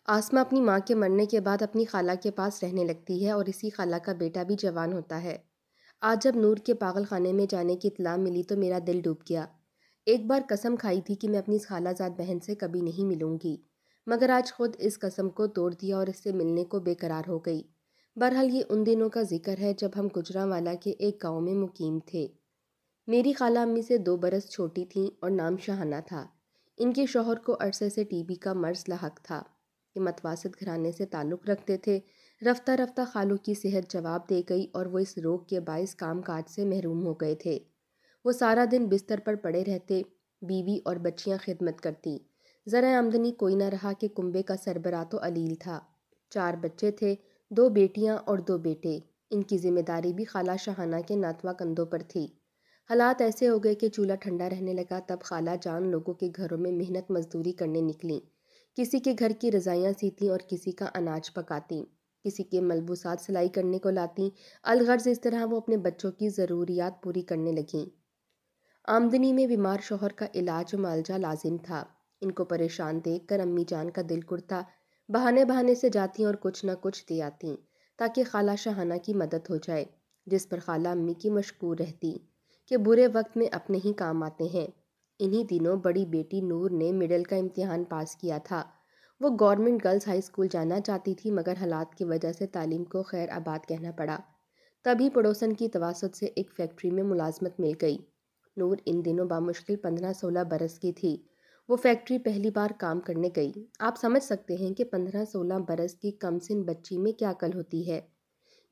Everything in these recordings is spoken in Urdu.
آسما اپنی ماں کے مرنے کے بعد اپنی خالہ کے پاس رہنے لگتی ہے اور اسی خالہ کا بیٹا بھی جوان ہوتا ہے۔ آج جب نور کے پاگل خانے میں جانے کی اطلاع ملی تو میرا دل ڈوب گیا۔ ایک بار قسم کھائی تھی کہ میں اپنی خالہ زاد بہن سے کبھی نہیں ملوں گی، مگر آج خود اس قسم کو توڑ دیا اور اس سے ملنے کو بے قرار ہو گئی۔ بہرحال یہ ان دنوں کا ذکر ہے جب ہم گجرانوالہ کے ایک گاؤں میں مقیم تھے۔ میری خالہ امی سے 2 برس چھوٹی تھیں اور نام شاہانہ تھا۔ ان کے شوہر کو عرصے سے ٹی بی کا مرض لاحق تھا۔ یہ متوسط گھرانے سے تعلق رکھتے تھے۔ رفتہ رفتہ خالو کی صحت جواب دے گئی اور وہ اس روگ کے باعث کام کاج سے محروم ہو گئے تھے۔ وہ سارا دن بستر پر پڑے رہتے، بیوی اور بچیاں خدمت کرتی۔ ذرا آمدنی کوئی نہ رہا کہ کنبے کا سربراہ تو علیل تھا۔ 4 بچے تھے، 2 بیٹیاں اور 2 بیٹے۔ ان کی ذمہ داری بھی خالہ شاہانہ کے ناتواں کندھوں پر تھی۔ حالات ایسے ہو گئے کہ چولہا ٹھنڈا رہنے لگا تب خالہ جان لوگوں کے گھروں میں محنت مزدوری کرنے نکلیں۔ کسی کے گھر کی رضائیاں سیتیں اور کسی کا اناج پکاتیں، کسی کے ملبوسات سلائی کرنے کو لاتیں۔ الغرض اس طرح وہ اپنے بچوں کی ضروریات پوری کرنے لگیں۔ آمدنی میں بیمار شوہر کا علاج و معالجہ لازم تھا۔ ان کو پریشان دیکھ کر امی جان کا دل کرتا، بہانے بہانے سے جاتیں اور کچھ نہ کچھ دے آتیں تاکہ خالہ شاہانہ کی مدد ہو جائے، جس پر خالہ امی کی مشکور رہتی کہ برے وقت میں اپنے ہی کام آتے ہیں۔ انہی دنوں بڑی بیٹی نور نے مڈل کا امتحان پاس کیا تھا۔ وہ گورنمنٹ گرلز ہائی اسکول جانا چاہتی تھی مگر حالات کی وجہ سے تعلیم کو خیر آباد کہنا پڑا۔ تبھی پڑوسن کی تواسط سے ایک فیکٹری میں ملازمت مل گئی۔ نور ان دنوں بامشکل 15-16 برس کی تھی۔ وہ فیکٹری پہلی بار کام کرنے گئی۔ آپ سمجھ سکتے ہیں کہ 15-16 برس کی کم سن بچی میں کیا عقل ہوتی ہے۔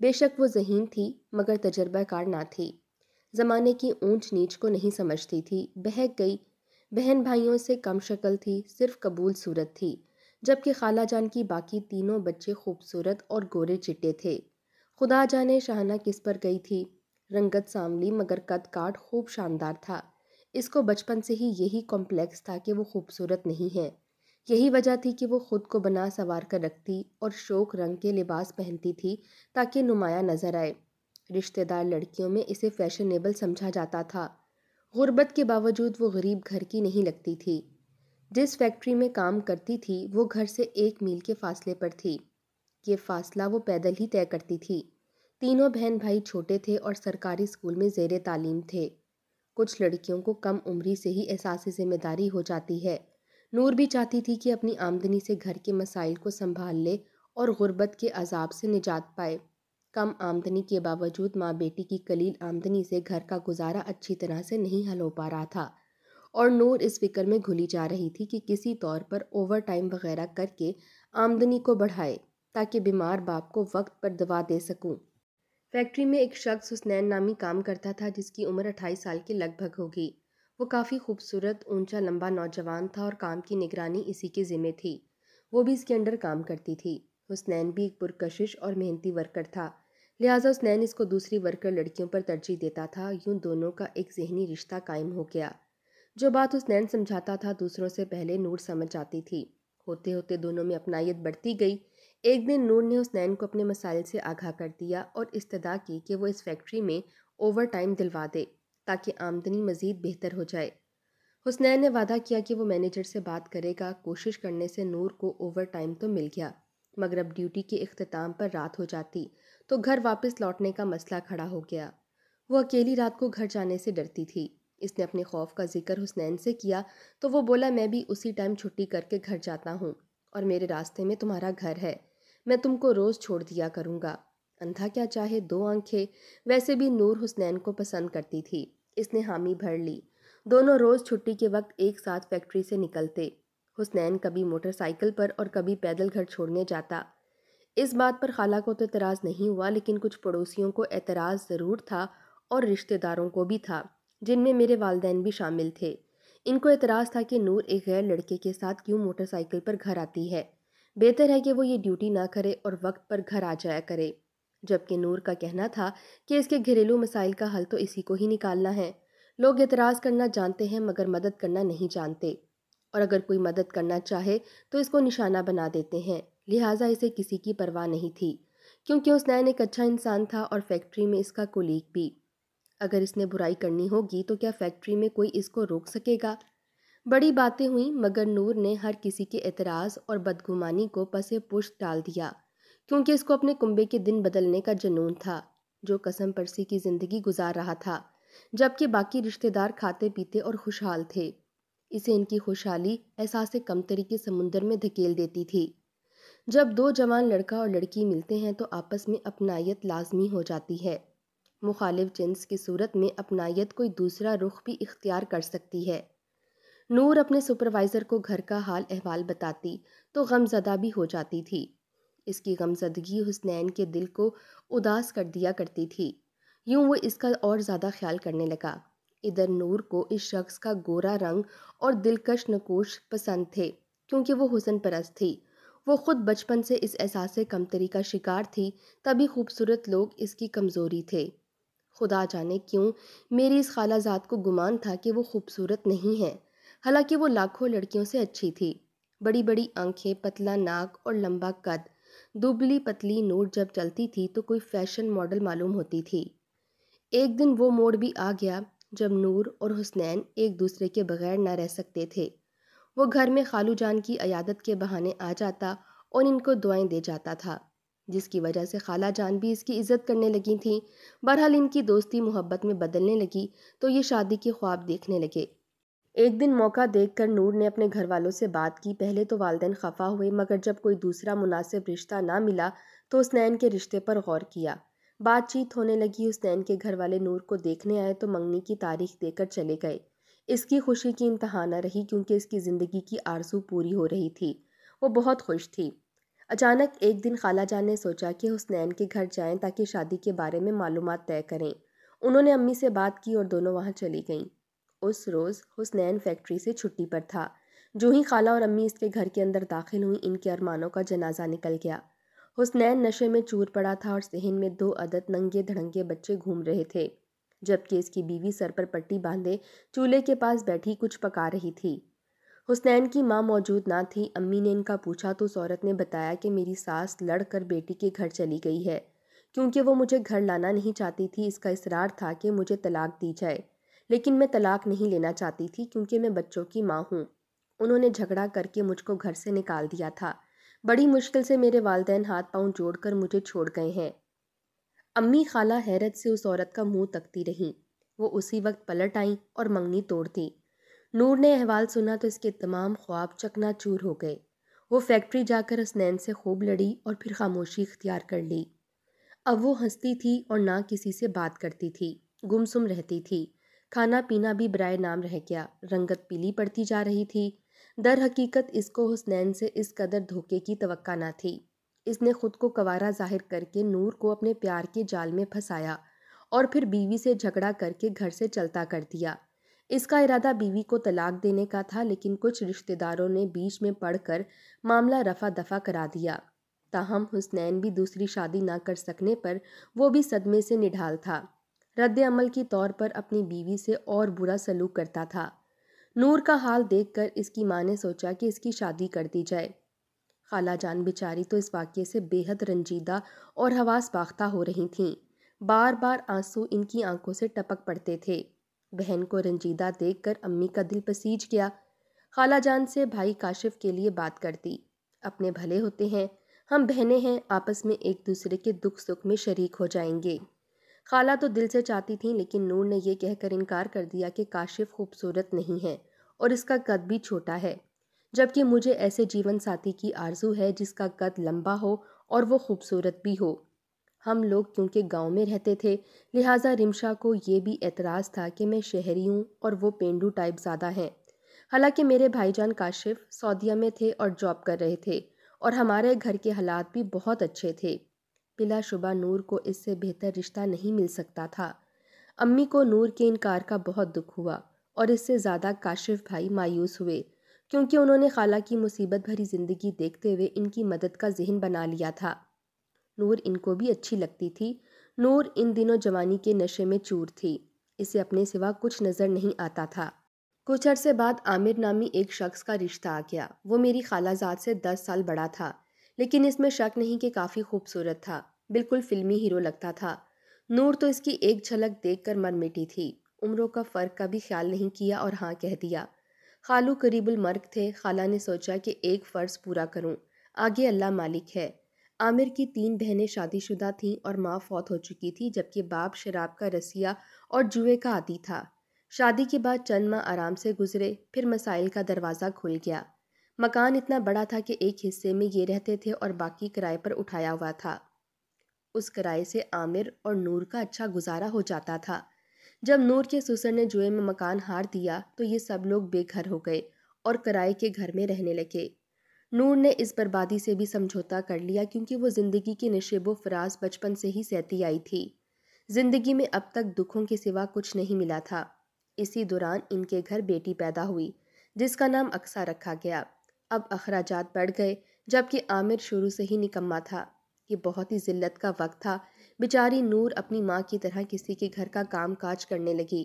بے شک وہ ذہین تھی مگر تجربہ کار نہ تھی۔ زمانے کی اونچ نیچ کو نہیں سمجھتی تھی، بہک گئی۔ بہن بھائیوں سے کم شکل تھی، صرف قبول صورت تھی، جبکہ خالہ جان کی باقی تینوں بچے خوبصورت اور گورے چٹے تھے۔ خدا جانے شاہانہ کس پر گئی تھی۔ رنگت سانولی مگر قد کاٹ خوب شاندار تھا۔ اس کو بچپن سے ہی یہی کمپلیکس تھا کہ وہ خوبصورت نہیں ہے۔ یہی وجہ تھی کہ وہ خود کو بنا سنوار کر رکھتی اور شوق رنگ کے لباس پہنتی تھی تاکہ نمایاں نظر آئے۔ رشتہ دار لڑکیوں میں اسے فیشنیبل سمجھا جاتا تھا۔ غربت کے باوجود وہ غریب گھر کی نہیں لگتی تھی۔ جس فیکٹری میں کام کرتی تھی وہ گھر سے 1 میل کے فاصلے پر تھی۔ یہ فاصلہ وہ پیدل ہی طے کرتی تھی۔ تینوں بہن بھائی چھوٹے تھے اور سرکاری اسکول میں زیر تعلیم تھے۔ کچھ لڑکیوں کو کم عمری سے ہی احساس ذمہ داری ہو جاتی ہے۔ نور بھی چاہتی تھی کہ اپنی آمدنی سے گھر کے مسائل کو سنبھال لے اور غربت کے عذاب سے نجات پائے۔ کم آمدنی کے باوجود ماں بیٹی کی قلیل آمدنی سے گھر کا گزارا اچھی طرح سے نہیں حل ہو پا رہا تھا، اور نور اس فکر میں گھلی جا رہی تھی کہ کسی طور پر اوور ٹائم وغیرہ کر کے آمدنی کو بڑھائے تاکہ بیمار باپ کو وقت پر دوا دے سکوں۔ فیکٹری میں ایک شخص حسنین نامی کام کرتا تھا جس کی عمر 28 سال کے لگ بھگ ہوگی۔ وہ کافی خوبصورت، اونچا لمبا نوجوان تھا اور کام کی نگرانی اسی کے ذمہ تھی۔ وہ بھی اس کے انڈر کام کرتی تھی۔ حسنین بھی ایک پرکشش اور محنتی ورکر تھا، لہٰذا حسنین اس کو دوسری ورکر لڑکیوں پر ترجیح دیتا تھا۔ یوں دونوں کا ایک ذہنی رشتہ قائم ہو گیا۔ جو بات حسنین سمجھاتا تھا دوسروں سے پہلے نور سمجھ جاتی تھی۔ ہوتے ہوتے دونوں میں اپنائیت بڑھتی گئی۔ ایک دن نور نے حسنین کو اپنے مسائل سے آگاہ کر دیا اور استدعا کی کہ وہ اس فیکٹری میں اوور ٹائم دلوا دے تاکہ آمدنی مزید بہتر ہو جائے۔ حسنین نے وعدہ کیا کہ وہ مینیجر سے بات کرے گا۔ کوشش کرنے سے نور کو اوور ٹائم تو مل گیا، مگر اب ڈیوٹی کے اختتام پر رات ہو جاتی تو گھر واپس لوٹنے کا مسئلہ کھڑا ہو گیا۔ وہ اکیلی رات کو گھر جانے سے ڈرتی تھی۔ اس نے اپنے خوف کا ذکر حسنین سے کیا تو وہ بولا، میں بھی اسی ٹائم چھٹی کر کے گھر جاتا ہوں اور میرے راستے میں تمہارا گھر ہے، میں تم کو روز چھوڑ دیا کروں گا۔ اندھا کیا چاہے 2 آنکھیں۔ ویسے بھی نور حسنین کو پسند کرتی تھی، اس نے حامی بھر لی۔ دونوں روز چھٹی کے وقت ایک ساتھ فیکٹری سے نکلتے۔ حسنین کبھی موٹر سائیکل پر اور کبھی پیدل گھر چھوڑنے جاتا۔ اس بات پر خالہ کو تو اعتراض نہیں ہوا، لیکن کچھ پڑوسیوں کو اعتراض ضرور تھا اور رشتہ داروں کو بھی تھا، جن میں میرے والدین بھی شامل تھے۔ ان کو اعتراض تھا کہ نور ایک غیر لڑکے کے ساتھ کیوں موٹر سائیکل پر گھر آتی ہے، بہتر ہے کہ وہ یہ ڈیوٹی نہ کرے اور وقت پر گھر آ جایا کرے، جبکہ نور کا کہنا تھا کہ اس کے گھریلو مسائل کا حل تو اسی کو ہی نکالنا ہے۔ لوگ اعتراض کرنا جانتے ہیں مگر مدد کرنا نہیں جانتے، اور اگر کوئی مدد کرنا چاہے تو اس کو نشانہ بنا دیتے ہیں، لہٰذا اسے کسی کی پرواہ نہیں تھی، کیونکہ حسنین ایک اچھا انسان تھا اور فیکٹری میں اس کا کولیگ بھی۔ اگر اس نے برائی کرنی ہوگی تو کیا فیکٹری میں کوئی اس کو روک سکے گا؟ بڑی باتیں ہوئیں مگر نور نے ہر کسی کے اعتراض اور بدگمانی کو پس پشت ڈال دیا، کیونکہ اس کو اپنے کنبے کے دن بدلنے کا جنون تھا، جو قسم پرسی کی زندگی گزار رہا تھا، جبکہ باقی رشتہ دار کھاتے پیتے اور خوشحال تھے۔ اسے ان کی خوشحالی احساس کمتری کے سمندر میں دھکیل دیتی تھی۔ جب دو جوان لڑکا اور لڑکی ملتے ہیں تو آپس میں اپنائیت لازمی ہو جاتی ہے۔ مخالف جنس کی صورت میں اپنائیت کوئی دوسرا رخ بھی اختیار کر سکتی ہے۔ نور اپنے سپروائزر کو گھر کا حال احوال بتاتی تو غم زدہ بھی ہو جاتی تھی۔ اس کی غم زدگی حسنین کے دل کو اداس کر دیا کرتی تھی، یوں وہ اس کا اور زیادہ خیال کرنے لگا۔ ادھر نور کو اس شخص کا گورا رنگ اور دلکش نقوش پسند تھے، کیونکہ وہ حسن پرست تھی۔ وہ خود بچپن سے اس احساس کمتری کا شکار تھی، تبھی خوبصورت لوگ اس کی کمزوری تھے۔ خدا جانے کیوں میری اس خالہ زاد کو گمان تھا کہ وہ خوبصورت نہیں ہے، حالانکہ وہ لاکھوں لڑکیوں سے اچھی تھی۔ بڑی بڑی آنکھیں، پتلا ناک اور لمبا قد، دبلی پتلی نور جب چلتی تھی تو کوئی فیشن ماڈل معلوم ہوتی تھی۔ ایک دن وہ موڑ بھی آ گیا جب نور اور حسنین ایک دوسرے کے بغیر نہ رہ سکتے تھے۔ وہ گھر میں خالو جان کی عیادت کے بہانے آ جاتا اور ان کو دعائیں دے جاتا تھا، جس کی وجہ سے خالہ جان بھی اس کی عزت کرنے لگی تھیں۔ بہرحال ان کی دوستی محبت میں بدلنے لگی تو یہ شادی کے خواب دیکھنے لگے۔ ایک دن موقع دیکھ کر نور نے اپنے گھر والوں سے بات کی۔ پہلے تو والدین خفا ہوئے، مگر جب کوئی دوسرا مناسب رشتہ نہ ملا تو حسنین کے رشتے پر غور کیا۔ بات چیت ہونے لگی۔ حسنین کے گھر والے نور کو دیکھنے آئے تو منگنی کی تاریخ دے کر چلے گئے۔ اس کی خوشی کی انتہا نہ رہی، کیونکہ اس کی زندگی کی آرزو پوری ہو رہی تھی۔ وہ بہت خوش تھی۔ اچانک ایک دن خالہ جان نے سوچا کہ حسنین کے گھر جائیں تاکہ شادی کے بارے میں معلومات طے کریں۔ انہوں نے امی سے بات کی اور دونوں وہاں چلی گئیں۔ اس روز حسنین فیکٹری سے چھٹی پر تھا۔ جو ہی خالہ اور امی اس کے گھر کے اندر داخل ہوئیں، ان کے ارمانوں کا جنازہ نکل گیا۔ حسنین نشے میں چور پڑا تھا اور صحن میں دو عدد ننگے دھڑنگے بچے گھوم رہے تھے، جبکہ اس کی بیوی سر پر پٹی باندھے چولہے کے پاس بیٹھی کچھ پکا رہی تھی۔ حسنین کی ماں موجود نہ تھی۔ امی نے ان کا پوچھا تو اس عورت نے بتایا کہ میری ساس لڑ کر بیٹی کے گھر چلی گئی ہے، کیونکہ وہ مجھے گھر لانا نہیں چاہتی تھی۔ اس کا اصرار تھا کہ مجھے طلاق دی جائے، لیکن میں طلاق نہیں لینا چاہتی تھی کیونکہ میں بچوں کی ماں ہوں۔ انہوں نے جھگڑا کر کے مجھ کو گھر سے نکال دیا تھا۔ بڑی مشکل سے میرے والدین ہاتھ پاؤں جوڑ کر مجھے چھوڑ گئے ہیں۔ امی خالہ حیرت سے اس عورت کا منہ تکتی رہیں۔ وہ اسی وقت پلٹ آئیں اور منگنی توڑ دی۔ نور نے احوال سنا تو اس کے تمام خواب چکنا چور ہو گئے۔ وہ فیکٹری جا کر حسنین سے خوب لڑی اور پھر خاموشی اختیار کر لی۔ اب وہ ہنستی تھی اور نہ کسی سے بات کرتی تھی، گمسم رہتی تھی۔ کھانا پینا بھی برائے نام رہ گیا، رنگت پیلی پڑتی جا رہی تھی۔ در حقیقت اس کو حسنین سے اس قدر دھوکے کی توقع نہ تھی۔ اس نے خود کو کنوارا ظاہر کر کے نور کو اپنے پیار کے جال میں پھنسایا اور پھر بیوی سے جھگڑا کر کے گھر سے چلتا کر دیا۔ اس کا ارادہ بیوی کو طلاق دینے کا تھا، لیکن کچھ رشتہ داروں نے بیچ میں پڑھ کر معاملہ رفع دفع کرا دیا۔ تاہم حسنین بھی دوسری شادی نہ کر سکنے پر وہ بھی صدمے سے نڈھال تھا۔ رد عمل کی طور پر اپنی بیوی سے اور برا سلوک کرتا تھا۔ نور کا حال دیکھ کر اس کی ماں نے سوچا کہ اس کی شادی کر دی جائے۔ خالہ جان بیچاری تو اس واقعے سے بے حد رنجیدہ اور حواس باختہ ہو رہی تھیں۔ بار بار آنسو ان کی آنکھوں سے ٹپک پڑتے تھے۔ بہن کو رنجیدہ دیکھ کر امی کا دل پسیج گیا۔ خالہ جان سے بھائی کاشف کے لیے بات کرتی، اپنے بھلے ہوتے ہیں، ہم بہنیں ہیں، آپس میں ایک دوسرے کے دکھ سکھ میں شریک ہو جائیں گے۔ خالہ تو دل سے چاہتی تھیں، لیکن نور نے یہ کہہ کر انکار کر دیا کہ کاشف خوبصورت نہیں ہے اور اس کا قد بھی چھوٹا ہے، جبکہ مجھے ایسے جیون ساتھی کی آرزو ہے جس کا قد لمبا ہو اور وہ خوبصورت بھی ہو۔ ہم لوگ کیونکہ گاؤں میں رہتے تھے، لہٰذا رمشا کو یہ بھی اعتراض تھا کہ میں شہری ہوں اور وہ پینڈو ٹائپ زیادہ ہیں۔ حالانکہ میرے بھائی جان کاشف سعودیہ میں تھے اور جاب کر رہے تھے اور ہمارے گھر کے حالات بھی بہت اچھے تھے۔ بلا شبہ نور کو اس سے بہتر رشتہ نہیں مل سکتا تھا۔ امی کو نور کے انکار کا بہت دکھ ہوا اور اس سے زیادہ کاشف بھائی مایوس ہوئے، کیونکہ انہوں نے خالہ کی مصیبت بھری زندگی دیکھتے ہوئے ان کی مدد کا ذہن بنا لیا تھا۔ نور ان کو بھی اچھی لگتی تھی۔ نور ان دنوں جوانی کے نشے میں چور تھی، اسے اپنے سوا کچھ نظر نہیں آتا تھا۔ کچھ عرصے بعد عامر نامی ایک شخص کا رشتہ آ گیا۔ وہ میری خالہ زاد سے 10 سال بڑا تھا، لیکن اس میں شک نہیں کہ کافی خوبصورت تھا، بالکل فلمی ہیرو لگتا تھا۔ نور تو اس کی ایک جھلک دیکھ کر مر مٹی تھی۔ عمروں کا فرق کا بھی خیال نہیں کیا اور ہاں کہہ دیا۔ خالو قریب المرگ تھے۔ خالہ نے سوچا کہ ایک فرض پورا کروں، آگے اللہ مالک ہے۔ عامر کی 3 بہنیں شادی شدہ تھیں اور ماں فوت ہو چکی تھی، جبکہ باپ شراب کا رسیہ اور جوئے کا عادی تھا۔ شادی کے بعد چند ماہ آرام سے گزرے، پھر مسائل کا دروازہ کھل گیا۔ مکان اتنا بڑا تھا کہ ایک حصے میں یہ رہتے تھے اور باقی کرائے پر اٹھایا ہوا تھا۔ اس کرائے سے عامر اور نور کا اچھا گزارا ہو جاتا تھا۔ جب نور کے سسر نے جوئے میں مکان ہار دیا تو یہ سب لوگ بے گھر ہو گئے اور کرائے کے گھر میں رہنے لگے۔ نور نے اس بربادی سے بھی سمجھوتا کر لیا، کیونکہ وہ زندگی کی نشیب و فراز بچپن سے ہی سہتی آئی تھی۔ زندگی میں اب تک دکھوں کے سوا کچھ نہیں ملا تھا۔ اسی دوران ان کے گھر بیٹی پیدا ہوئی جس کا نام اقصیٰ رکھا گیا۔ اب اخراجات بڑھ گئے، جبکہ عامر شروع سے ہی نکما تھا۔ یہ بہت ہی ذلت کا وقت تھا۔ بیچاری نور اپنی ماں کی طرح کسی کے گھر کا کام کاج کرنے لگی۔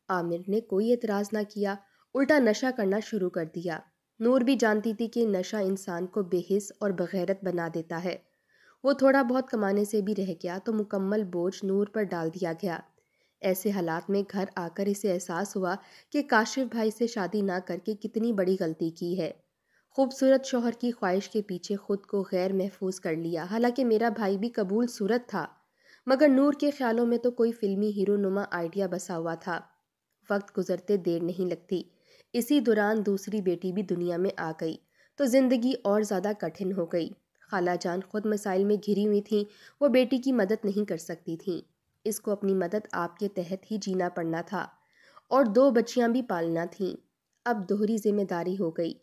عامر نے کوئی اعتراض نہ کیا، الٹا نشہ کرنا شروع کر دیا۔ نور بھی جانتی تھی کہ نشہ انسان کو بے حس اور بغیرت بنا دیتا ہے۔ وہ تھوڑا بہت کمانے سے بھی رہ گیا تو مکمل بوجھ نور پر ڈال دیا گیا۔ ایسے حالات میں گھر آ کر اسے احساس ہوا کہ کاشف بھائی سے شادی نہ کر کے کتنی بڑی غلطی کی ہے۔ خوبصورت شوہر کی خواہش کے پیچھے خود کو غیر محفوظ کر لیا۔ حالانکہ میرا بھائی بھی قبول صورت تھا، مگر نور کے خیالوں میں تو کوئی فلمی ہیرو نما آئیڈیا بسا ہوا تھا۔ وقت گزرتے دیر نہیں لگتی۔ اسی دوران دوسری بیٹی بھی دنیا میں آ گئی تو زندگی اور زیادہ کٹھن ہو گئی۔ خالہ جان خود مسائل میں گھری ہوئی تھیں، وہ بیٹی کی مدد نہیں کر سکتی تھیں۔ اس کو اپنی مدد آپ کے تحت ہی جینا پڑنا تھا اور 2 بچیاں بھی پالنا تھیں۔ اب دوہری ذمہ داری ہو گئی۔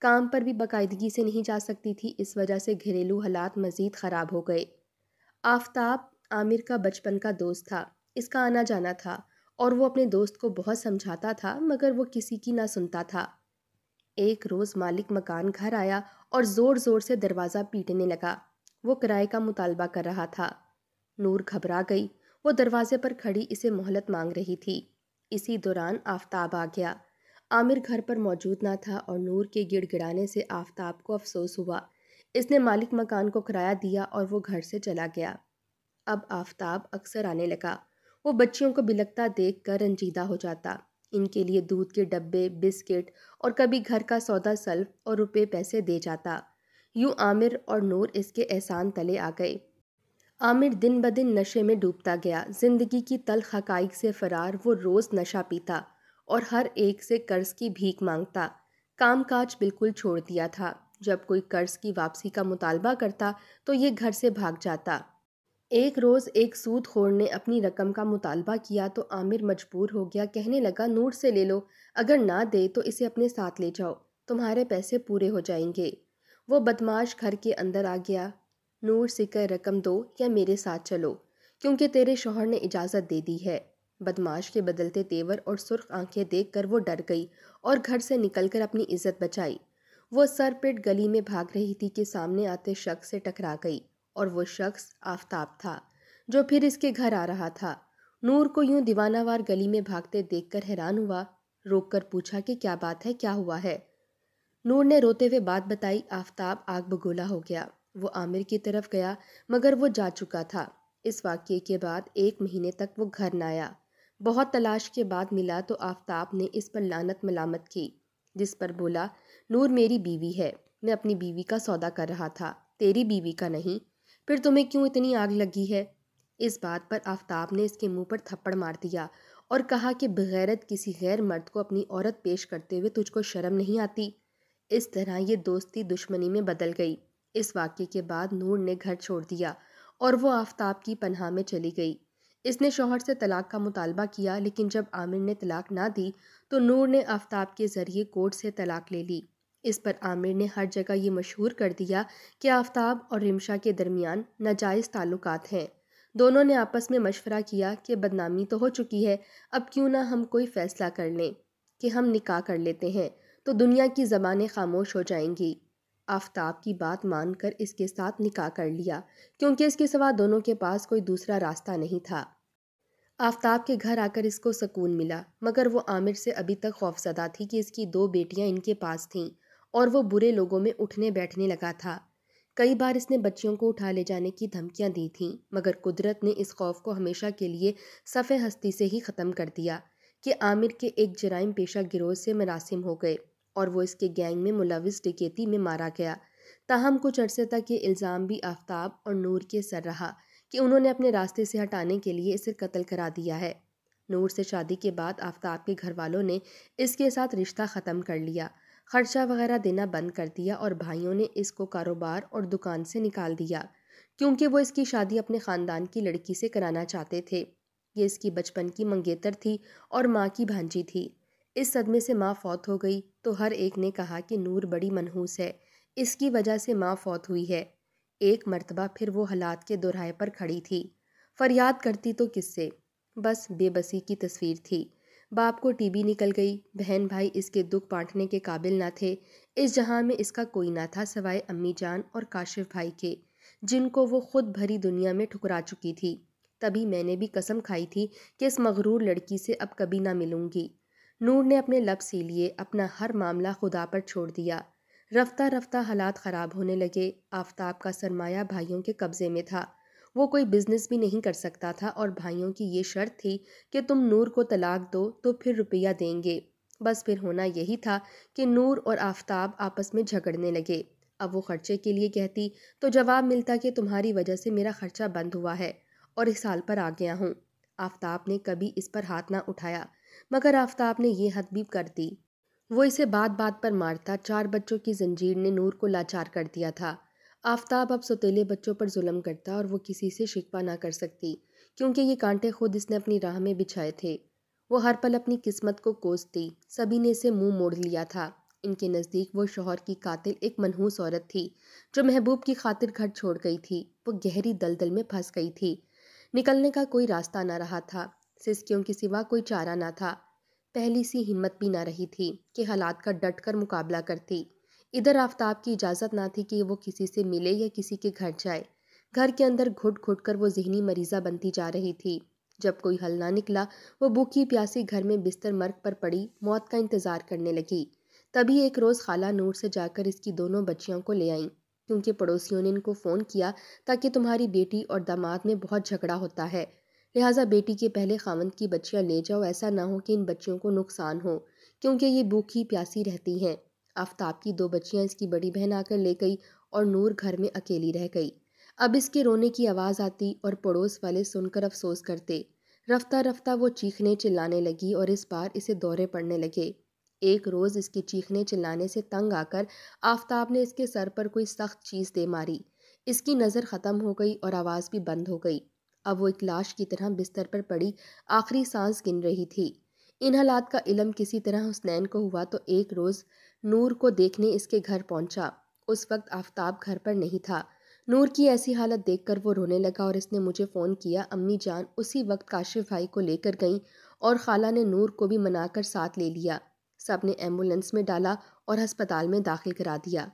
کام پر بھی باقاعدگی سے نہیں جا سکتی تھی، اس وجہ سے گھریلو حالات مزید خراب ہو گئے۔ آفتاب عامر کا بچپن کا دوست تھا، اس کا آنا جانا تھا اور وہ اپنے دوست کو بہت سمجھاتا تھا، مگر وہ کسی کی نہ سنتا تھا۔ ایک روز مالک مکان گھر آیا اور زور زور سے دروازہ پیٹنے لگا۔ وہ کرائے کا مطالبہ کر رہا تھا۔ نور گھبرا گئی، وہ دروازے پر کھڑی اسے مہلت مانگ رہی تھی۔ اسی دوران آفتاب آ گیا۔ عامر گھر پر موجود نہ تھا اور نور کے گڑ گڑانے سے آفتاب کو افسوس ہوا۔ اس نے مالک مکان کو کرایہ دیا اور وہ گھر سے چلا گیا۔ اب آفتاب اکثر آنے لگا۔ وہ بچیوں کو بلکتا دیکھ کر رنجیدہ ہو جاتا، ان کے لیے دودھ کے ڈبے، بسکٹ اور کبھی گھر کا سودا سلف اور روپے پیسے دے جاتا۔ یوں عامر اور نور اس کے احسان تلے آ گئے۔ عامر دن بدن نشے میں ڈوبتا گیا۔ زندگی کی تلخ حقائق سے فرار وہ روز نشہ پیتا اور ہر ایک سے قرض کی بھیک مانگتا۔ کام کاج بالکل چھوڑ دیا تھا۔ جب کوئی قرض کی واپسی کا مطالبہ کرتا تو یہ گھر سے بھاگ جاتا۔ ایک روز ایک سود خور نے اپنی رقم کا مطالبہ کیا تو عامر مجبور ہو گیا، کہنے لگا نور سے لے لو، اگر نہ دے تو اسے اپنے ساتھ لے جاؤ، تمہارے پیسے پورے ہو جائیں گے۔ وہ بدماش گھر کے اندر آ گیا۔ نور سے کہہ رقم دو یا میرے ساتھ چلو، کیونکہ تیرے شوہر نے اجازت دے دی ہے۔ بدماش کے بدلتے تیور اور سرخ آنکھیں دیکھ کر وہ ڈر گئی اور گھر سے نکل کر اپنی عزت بچائی۔ وہ سر پیٹ گلی میں بھاگ رہی تھی کہ سامنے آتے شخص سے ٹکرا گئی، اور وہ شخص آفتاب تھا جو پھر اس کے گھر آ رہا تھا۔ نور کو یوں دیوانہ وار گلی میں بھاگتے دیکھ کر حیران ہوا، روک کر پوچھا کہ کیا بات ہے، کیا ہوا ہے؟ نور نے روتے ہوئے بات بتائی۔ آفتاب آگ بگولا ہو گیا۔ وہ عامر کی طرف گیا مگر وہ جا چکا تھا۔ اس واقعے کے بعد 1 مہینے تک وہ گھر نہ آیا۔ بہت تلاش کے بعد ملا تو آفتاب نے اس پر لعنت ملامت کی، جس پر بولا نور میری بیوی ہے، میں اپنی بیوی کا سودا کر رہا تھا، تیری بیوی کا نہیں، پھر تمہیں کیوں اتنی آگ لگی ہے؟ اس بات پر آفتاب نے اس کے منہ پر تھپڑ مار دیا اور کہا کہ بغیرت کسی غیر مرد کو اپنی عورت پیش کرتے ہوئے تجھ کو شرم نہیں آتی؟ اس طرح یہ دوستی دشمنی میں بدل گئی۔ اس واقعے کے بعد نور نے گھر چھوڑ دیا اور وہ آفتاب کی پناہ میں چلی گئی۔ اس نے شوہر سے طلاق کا مطالبہ کیا، لیکن جب عامر نے طلاق نہ دی تو نور نے آفتاب کے ذریعے کورٹ سے طلاق لے لی۔ اس پر عامر نے ہر جگہ یہ مشہور کر دیا کہ آفتاب اور رمشا کے درمیان ناجائز تعلقات ہیں۔ دونوں نے آپس میں مشورہ کیا کہ بدنامی تو ہو چکی ہے، اب کیوں نہ ہم کوئی فیصلہ کر لیں کہ ہم نکاح کر لیتے ہیں تو دنیا کی زبانیں خاموش ہو جائیں گی۔ آفتاب کی بات مان کر اس کے ساتھ نکاح کر لیا، کیونکہ اس کے سوا دونوں کے پاس کوئی دوسرا راستہ نہیں تھا۔ آفتاب کے گھر آ کر اس کو سکون ملا، مگر وہ عامر سے ابھی تک خوفزدہ تھی کہ اس کی 2 بیٹیاں ان کے پاس تھیں اور وہ برے لوگوں میں اٹھنے بیٹھنے لگا تھا۔ کئی بار اس نے بچیوں کو اٹھا لے جانے کی دھمکیاں دی تھیں، مگر قدرت نے اس خوف کو ہمیشہ کے لیے صفِ ہستی سے ہی ختم کر دیا کہ عامر کے ایک جرائم پیشہ گروہ سے مراسم ہو گئے اور وہ اس کے گینگ میں ملوث ڈکیتی میں مارا گیا۔ تاہم کچھ عرصے تک یہ الزام بھی آفتاب اور نور کے سر رہا کہ انہوں نے اپنے راستے سے ہٹانے کے لیے اسے قتل کرا دیا ہے۔ نور سے شادی کے بعد آفتاب کے گھر والوں نے اس کے ساتھ رشتہ ختم کر لیا، خرچہ وغیرہ دینا بند کر دیا، اور بھائیوں نے اس کو کاروبار اور دکان سے نکال دیا کیونکہ وہ اس کی شادی اپنے خاندان کی لڑکی سے کرانا چاہتے تھے۔ یہ اس کی بچپن کی منگیتر تھی اور ماں کی بھانجی تھی۔ اس صدمے سے ماں فوت ہو گئی تو ہر ایک نے کہا کہ نور بڑی منحوس ہے، اس کی وجہ سے ماں فوت ہوئی ہے۔ ایک مرتبہ پھر وہ حالات کے دورائے پر کھڑی تھی، فریاد کرتی تو کس سے؟ بس بے بسی کی تصویر تھی۔ باپ کو ٹی بی نکل گئی، بہن بھائی اس کے دکھ بانٹنے کے قابل نہ تھے، اس جہاں میں اس کا کوئی نہ تھا سوائے امی جان اور کاشف بھائی کے، جن کو وہ خود بھری دنیا میں ٹھکرا چکی تھی۔ تبھی میں نے بھی قسم کھائی تھی کہ اس مغرور لڑکی سے اب کبھی نہ ملوں گی۔ نور نے اپنے لب سی لیے، اپنا ہر معاملہ خدا پر چھوڑ دیا۔ رفتہ رفتہ حالات خراب ہونے لگے۔ آفتاب کا سرمایہ بھائیوں کے قبضے میں تھا، وہ کوئی بزنس بھی نہیں کر سکتا تھا، اور بھائیوں کی یہ شرط تھی کہ تم نور کو طلاق دو تو پھر روپیہ دیں گے۔ بس پھر ہونا یہی تھا کہ نور اور آفتاب آپس میں جھگڑنے لگے۔ اب وہ خرچے کے لیے کہتی تو جواب ملتا کہ تمہاری وجہ سے میرا خرچہ بند ہوا ہے اور اس حال پر آ گیا ہوں۔ آفتاب نے کبھی اس پر ہاتھ نہ اٹھایا، مگر آفتاب نے یہ حد بھی کر دی، وہ اسے بات بات پر مارتا۔ 4 بچوں کی زنجیر نے نور کو لاچار کر دیا تھا۔ آفتاب اب سوتیلے بچوں پر ظلم کرتا اور وہ کسی سے شکوہ نہ کر سکتی کیونکہ یہ کانٹے خود اس نے اپنی راہ میں بچھائے تھے۔ وہ ہر پل اپنی قسمت کو کوستی، سبھی نے اسے منہ موڑ لیا تھا۔ ان کے نزدیک وہ شوہر کی قاتل ایک منحوس عورت تھی جو محبوب کی خاطر گھر چھوڑ گئی تھی۔ وہ گہری دلدل میں پھنس گئی تھی، نکلنے کا کوئی راستہ نہ رہا تھا، سسکیوں کے سوا کوئی چارہ نہ تھا۔ پہلی سی ہمت بھی نہ رہی تھی کہ حالات کا ڈٹ کر مقابلہ کرتی۔ ادھر آفتاب کی اجازت نہ تھی کہ وہ کسی سے ملے یا کسی کے گھر جائے۔ گھر کے اندر گھٹ گھٹ کر وہ ذہنی مریضہ بنتی جا رہی تھی۔ جب کوئی حل نہ نکلا، وہ بھوکی پیاسی گھر میں بستر مرگ پر پڑی موت کا انتظار کرنے لگی۔ تبھی ایک روز خالہ نور سے جا کر اس کی دونوں بچیوں کو لے آئیں، کیونکہ پڑوسیوں نے ان کو فون کیا تاکہ تمہاری بیٹی اور داماد میں بہت جھگڑا ہوتا ہے، لہٰذا بیٹی کے پہلے خاوند کی بچیاں لے جاؤ، ایسا نہ ہو کہ ان بچیوں کو نقصان ہو کیونکہ یہ بھوکی پیاسی رہتی ہیں۔ آفتاب کی 2 بچیاں اس کی بڑی بہن آ کر لے گئی اور نور گھر میں اکیلی رہ گئی۔ اب اس کے رونے کی آواز آتی اور پڑوس والے سن کر افسوس کرتے۔ رفتہ رفتہ وہ چیخنے چلانے لگی اور اس بار اسے دورے پڑنے لگے۔ ایک روز اس کے چیخنے چلانے سے تنگ آ کر آفتاب نے اس کے سر پر کوئی سخت چیز دے ماری۔ اس کی نظر ختم ہو گئی اور آواز بھی بند ہو گئی۔ اب وہ ایک لاش کی طرح بستر پر پڑی آخری سانس گن رہی تھی۔ ان حالات کا علم کسی طرح حسنین کو ہوا تو ایک روز نور کو دیکھنے اس کے گھر پہنچا۔ اس وقت آفتاب گھر پر نہیں تھا۔ نور کی ایسی حالت دیکھ کر وہ رونے لگا اور اس نے مجھے فون کیا۔ امی جان اسی وقت کاشف بھائی کو لے کر گئیں اور خالہ نے نور کو بھی منا کر ساتھ لے لیا۔ سب نے ایمبولینس میں ڈالا اور ہسپتال میں داخل کرا دیا۔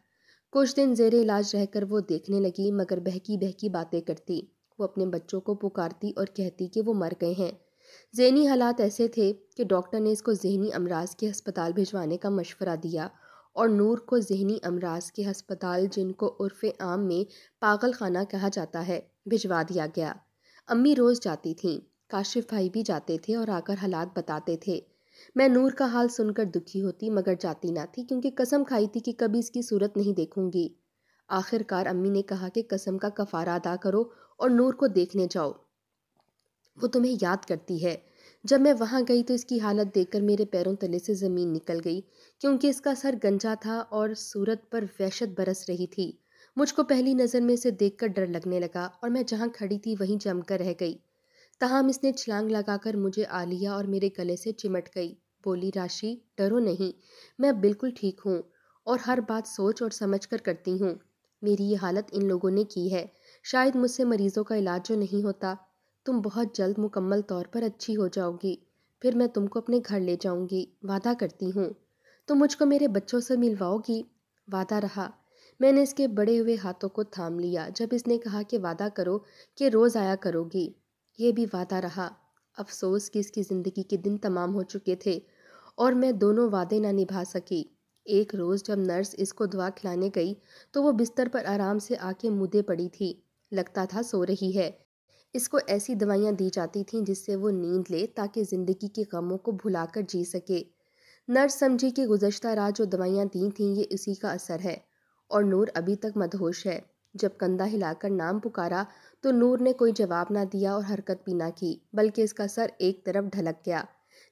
کچھ دن زیر علاج رہ کر وہ دیکھنے لگی، مگر بہکی بہکی باتیں کرتی۔ وہ اپنے بچوں کو پکارتی اور کہتی کہ وہ مر گئے ہیں۔ ذہنی حالات ایسے تھے کہ ڈاکٹر نے اس کو ذہنی امراض کے ہسپتال بھجوانے کا مشورہ دیا اور نور کو ذہنی امراض کے ہسپتال، جن کو عرف عام میں پاگل خانہ کہا جاتا ہے، بھجوا دیا گیا۔ امی روز جاتی تھیں، کاشف بھائی بھی جاتے تھے اور آ کر حالات بتاتے تھے۔ میں نور کا حال سن کر دکھی ہوتی مگر جاتی نہ تھی کیونکہ قسم کھائی تھی کہ کبھی اس کی صورت نہیں دیکھوں گی۔ آخر کار امی نے کہا کہ قسم کا کفارہ ادا کرو اور نور کو دیکھنے جاؤ، وہ تمہیں یاد کرتی ہے۔ جب میں وہاں گئی تو اس کی حالت دیکھ کر میرے پیروں تلے سے زمین نکل گئی کیونکہ اس کا سر گنجا تھا اور صورت پر وحشت برس رہی تھی۔ مجھ کو پہلی نظر میں اسے دیکھ کر ڈر لگنے لگا اور میں جہاں کھڑی تھی وہیں جم کر رہ گئی۔ تاہم اس نے چھلانگ لگا کر مجھے آ لیا اور میرے گلے سے چمٹ گئی، بولی راشی ڈرو نہیں، میں بالکل ٹھیک ہوں اور ہر بات سوچ اور سمجھ کر کرتی ہوں۔ میری یہ حالت ان لوگوں نے کی ہے، شاید مجھ سے مریضوں کا علاج جو نہیں ہوتا۔ تم بہت جلد مکمل طور پر اچھی ہو جاؤ گی، پھر میں تم کو اپنے گھر لے جاؤں گی، وعدہ کرتی ہوں۔ تم مجھ کو میرے بچوں سے ملواؤ گی؟ وعدہ رہا۔ میں نے اس کے بڑے ہوئے ہاتھوں کو تھام لیا جب اس نے کہا کہ وعدہ کرو کہ روز آیا کرو گی۔ یہ بھی وعدہ رہا۔ افسوس کہ اس کی زندگی کے دن تمام ہو چکے تھے اور میں دونوں وعدے نہ نبھا سکی۔ ایک روز جب نرس اس کو دوا کھلانے گئی تو وہ بستر پر آرام سے آ کے مودے پڑی تھی، لگتا تھا سو رہی ہے۔ اس کو ایسی دوائیاں دی جاتی تھیں جس سے وہ نیند لے تاکہ زندگی کے غموں کو بھلا کر جی سکے۔ نرس سمجھی کہ گزشتہ رات جو دوائیاں دی تھیں یہ اسی کا اثر ہے، اور نور ابھی تک مدہوش ہے۔ جب کندھا ہلا کر نام پکارا تو نور نے کوئی جواب نہ دیا اور حرکت بھی نہ کی، بلکہ اس کا سر ایک طرف ڈھلک گیا،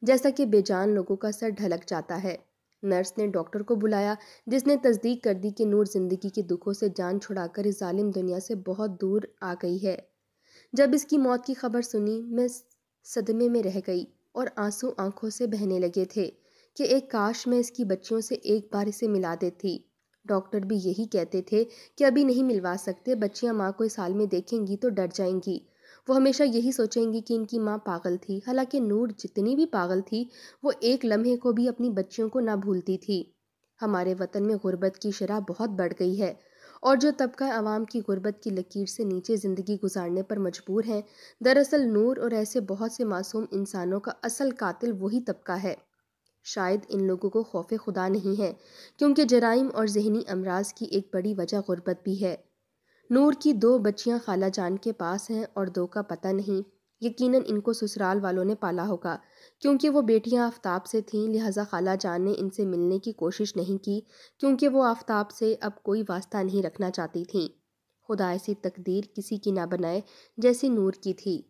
جیسا کہ بے جان لوگوں کا سر ڈھلک جاتا ہے۔ نرس نے ڈاکٹر کو بلایا، جس نے تصدیق کر دی کہ نور زندگی کے دکھوں سے جان چھڑا کر اس ظالم دنیا سے بہت دور آ گئی ہے۔ جب اس کی موت کی خبر سنی میں صدمے میں رہ گئی، اور آنسو آنکھوں سے بہنے لگے تھے کہ ایک کاش میں اس کی بچیوں سے ایک بار اسے ملا دیتی۔ ڈاکٹر بھی یہی کہتے تھے کہ ابھی نہیں ملوا سکتے، بچیاں ماں کو اس حال میں دیکھیں گی تو ڈر جائیں گی، وہ ہمیشہ یہی سوچیں گی کہ ان کی ماں پاگل تھی۔ حالانکہ نور جتنی بھی پاگل تھی، وہ ایک لمحے کو بھی اپنی بچیوں کو نہ بھولتی تھی۔ ہمارے وطن میں غربت کی شرح بہت بڑھ گئی ہے، اور جو طبقہ عوام کی غربت کی لکیر سے نیچے زندگی گزارنے پر مجبور ہیں، دراصل نور اور ایسے بہت سے معصوم انسانوں کا اصل قاتل وہی طبقہ ہے۔ شاید ان لوگوں کو خوف خدا نہیں ہے، کیونکہ جرائم اور ذہنی امراض کی ایک بڑی وجہ غربت بھی ہے۔ نور کی 2 بچیاں خالہ جان کے پاس ہیں اور 2 کا پتہ نہیں۔ یقیناً ان کو سسرال والوں نے پالا ہوگا، کیونکہ وہ بیٹیاں آفتاب سے تھیں، لہٰذا خالہ جان نے ان سے ملنے کی کوشش نہیں کی، کیونکہ وہ آفتاب سے اب کوئی واسطہ نہیں رکھنا چاہتی تھیں۔ خدا ایسی تقدیر کسی کی نہ بنائے جیسی نور کی تھی۔